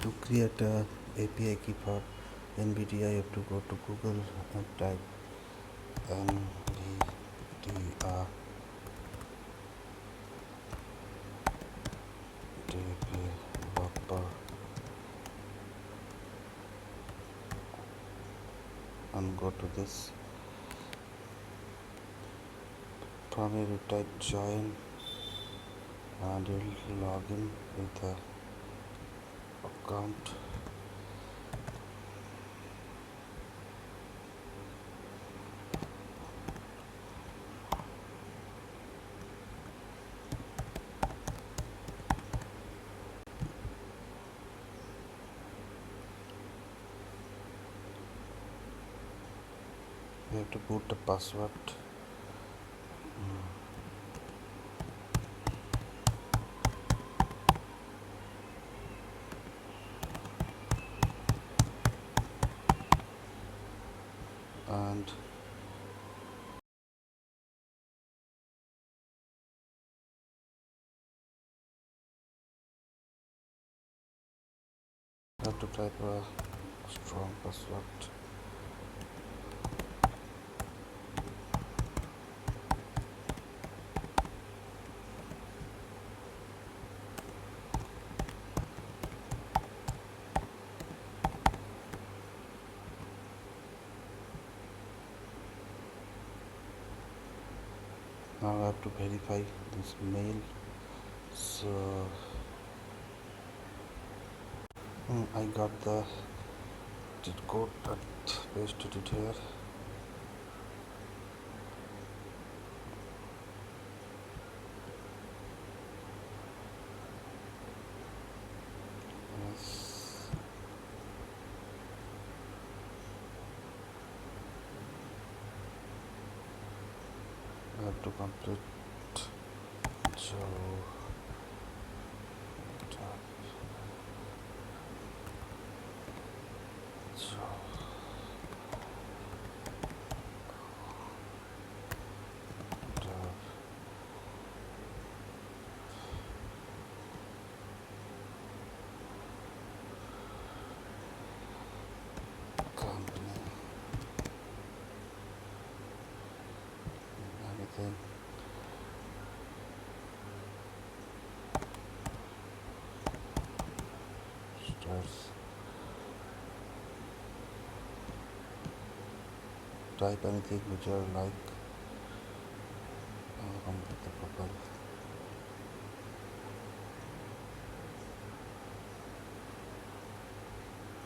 To create a API key for NVIDIA, you have to go to Google and type NVIDIA developer and go to this. From here you type join and you'll log in with the account. You have to put the password. And you have to type a strong password. Now I have to verify this mail. So I got the cheat code and pasted it here. Yes. I have to complete Joe. Company. Anything. Starts. Type anything which you like. Complete the profile.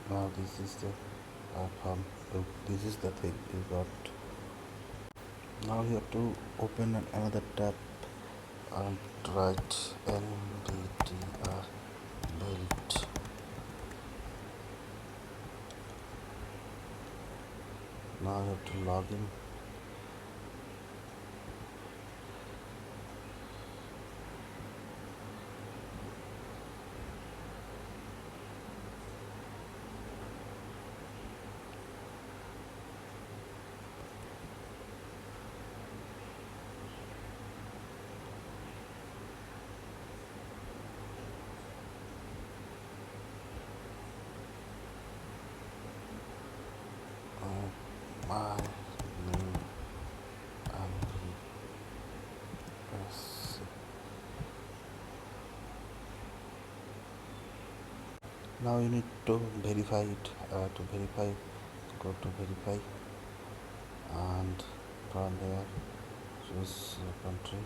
Now this is the platform. This is the thing you got. Now you have to open another tab and write NVIDIA build. Now you have to log in. My name NVIDIA. Now you need to verify it. To verify, go to verify and from there choose country.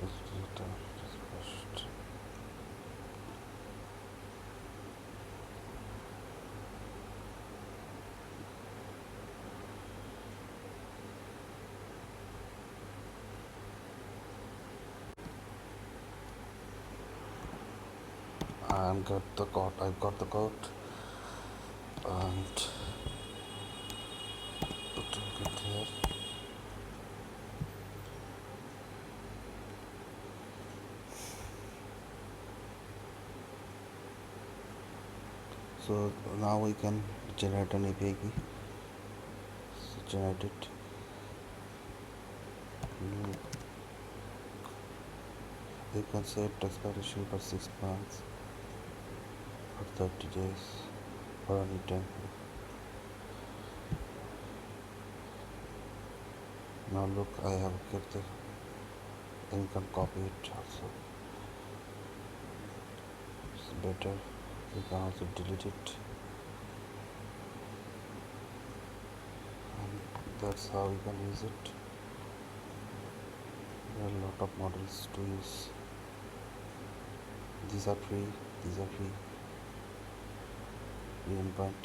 Let's do it, just first. I've got the code and putting it here. So now we can generate an API key. So generate it. You can set expiration for 6 months or 30 days or any time. Now look, I have kept the, and you can copy it also. It's better. You can also delete it. And that's how you can use it. There are a lot of models to use. These are free. Free endpoint.